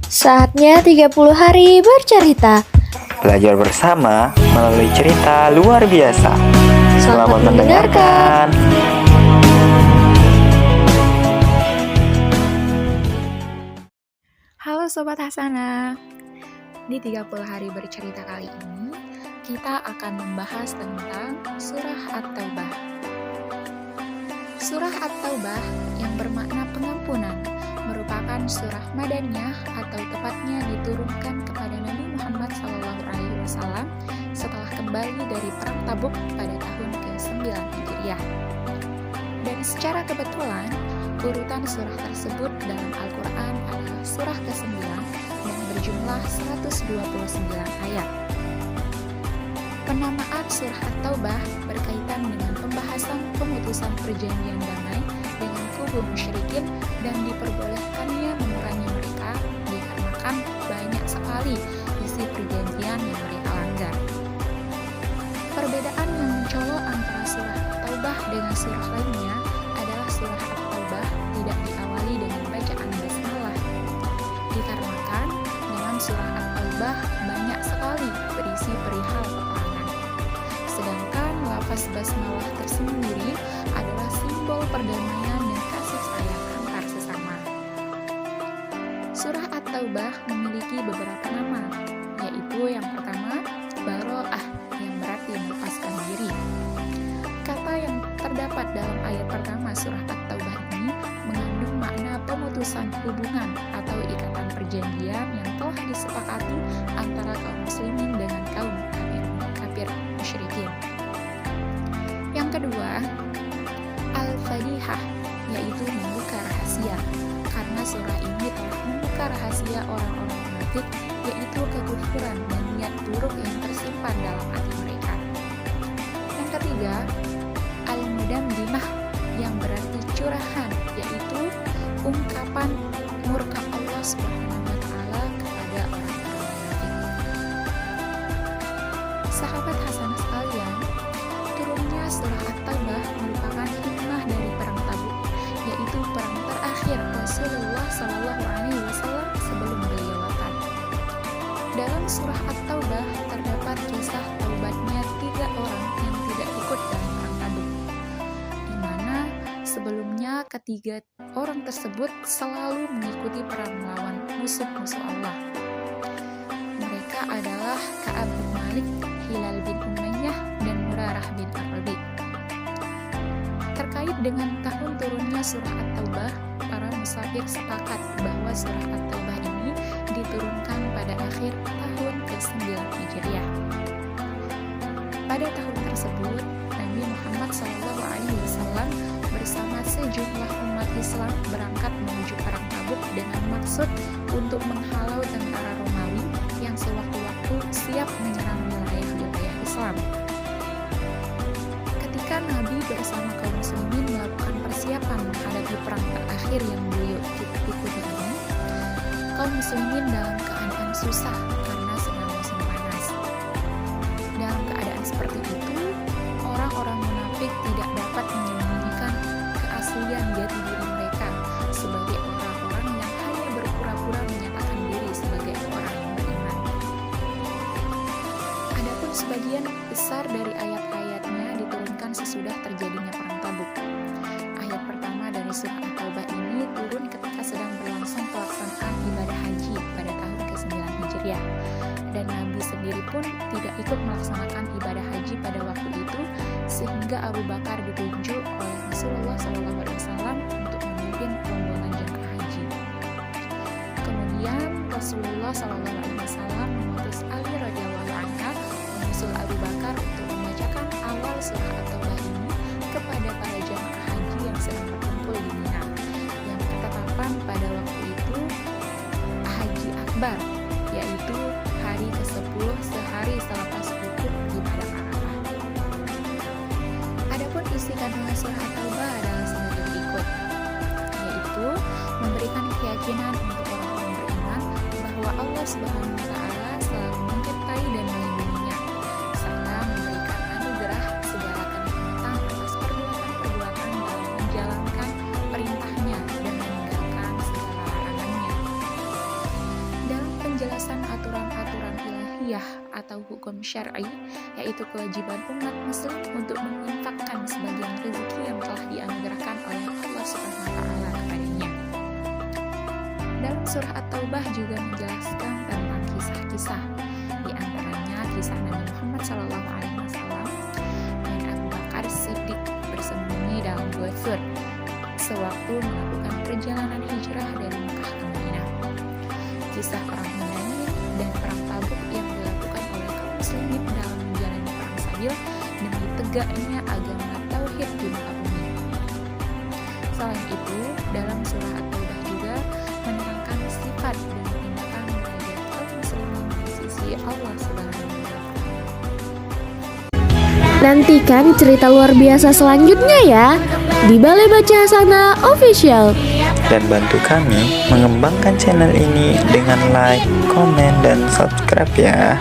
Saatnya 30 hari bercerita. Belajar bersama melalui cerita luar biasa. Selamat mendengarkan. Halo Sobat Hasanah. Di 30 hari bercerita kali ini, kita akan membahas tentang Surah At-Taubah. Surah At-Taubah yang bermakna pengampunan merupakan surah Madaniyah atau tepatnya diturunkan kepada Nabi Muhammad SAW setelah kembali dari Perang Tabuk pada tahun ke-9 Hijriah. Dan secara kebetulan, urutan surah tersebut dalam Al-Quran adalah surah ke-9 dan berjumlah 129 ayat. Penamaan surah At-Taubah berkaitan dengan pembahasan pemutusan perjanjian damai dengan kubu musyrikin dan diperbolehkannya memerangi mereka dikarenakan banyak sekali isi perjanjian yang mereka langgar. Perbedaan yang mencolok antara surah At-Taubah dengan surah lainnya adalah surah At-Taubah tidak diawali dengan bacaan basmalah, dikarenakan dalam surah At-Taubah banyak sekali berisi perihal peperangan. Sedangkan lafaz basmalah tersendiri adalah simbol perdamaian dan kasih sayang antar sesama. Surah At-Taubah memiliki beberapa nama, yaitu yang pertama, Baro'ah, yang berarti melepaskan diri. Kata yang terdapat dalam ayat pertama surah At-Taubah ini mengandung makna pemutusan hubungan atau ikatan perjanjian yang telah disepakati antara kaum muslimin dengan kaum kafir musyrikin. Yang kedua, Al-Fadihah, yaitu membuka rahasia, karena surah ini telah membuka rahasia orang-orang munafik, yaitu kekufuran dan niat buruk yang tersimpan dalam hati mereka. Yang ketiga, Al-Mudammimah, yang berarti curahan, yaitu ungkapan murka Allah SWT kepada orang-orang munafik. Sahabat Hasanah sekalian, turunnya surah At-Taubah merupakan hikmah dari Perang Tabuk, yaitu perang terakhir Rasulullah SAW sebelum beliau wafat. Dalam surah At-Taubah terdapat kisah taubatnya 3 orang yang tidak ikut dalam Perang Tabuk, di mana sebelumnya ketiga orang tersebut selalu mengikuti perang melawan musuh-musuh Allah. Mereka adalah Ka'ab bin Malik, Hilal bin Umayyah, dan Murarah bin Ar-Rabi'. Terkait dengan tahun turunnya surah At-Taubah, para musafir sepakat bahwa surah At-Taubah ini diturunkan pada akhir tahun ke-9 Hijriah. Pada tahun tersebut, Nabi Muhammad SAW bersama sejumlah umat Islam berangkat menuju Perang Tabuk dengan maksud untuk menghalau tentara Romawi yang sewaktu-waktu siap menyerang wilayah-wilayah Islam. Ketika Nabi bersama kaum muslimin melakukan persiapan menghadapi perang terakhir yang beliau ikuti ini, kaum muslimin dalam keadaan susah karena sedang musim panas. Dalam keadaan seperti itu, orang-orang munafik tidak dapat menyembunyikan keaslian jati diri mereka sebagai orang-orang yang hanya berpura-pura menyatakan diri sebagai orang yang beriman. Adapun sebagian besar dari ayat-ayatnya diturunkan sesudah terjadinya Perang Tabuk. Ayat pertama dari surah At-Taubah ini turun ketika sedang berlangsung pelaksanaan ibadah haji pada tahun ke-9 Hijriah. Dan Nabi sendiri pun tidak ikut melaksanakan ibadah haji pada waktu itu, sehingga Abu Bakar ditunjuk oleh Rasulullah SAW untuk memimpin rombongan jemaah haji. Kemudian Rasulullah SAW mengutus Ali radhiyallahu anhu menyusul Abu Bakar untuk membacakan awal surah At-Taubah ini kepada para jemaah haji yang sedang berkumpul di Mina, yang ketetapan pada waktu itu Haji Akbar, yaitu hari ke-10 sehari selepas wukuf di Padang Arafah. Adapun isi kandungan surah At-Taubah adalah sebagai berikut, yaitu memberikan keyakinan untuk orang-orang beriman bahwa Allah Subhanahu wa Ta'ala selalu menyertai dan melindunginya, serta memberikan anugerah segala kenikmatan atas perbuatan-perbuatan dalam menjalankan perintahnya dan meninggalkan segala larangannya. syariah atau hukum syar'i, yaitu kewajiban umat muslim untuk menginfakkan sebagian rezeki yang telah dianugerahkan oleh Allah Subhanahu wa taala kepadanya. Dalam surah At-Taubah juga menjelaskan tentang kisah-kisah, di antaranya kisah Nabi Muhammad SAW dan Abu Bakar Siddiq bersembunyi dalam gua Thur sewaktu melakukan perjalanan hijrah dari Mekah ke Madinah. Kisah perang Hunain dan perang Tabuk yang dilakukan oleh kaum muslimin dalam menjalani perang sabil demi tegaknya agama tauhid di muka bumi. Selain itu, dalam surah At-Taubah juga menerangkan sifat dan tindakan derajat kaum muslimin di sisi Allah Subhanahu wa taala. Nantikan cerita luar biasa selanjutnya ya di Balai Baca Hasanah Official. Dan bantu kami mengembangkan channel ini dengan like, komen, dan subscribe ya.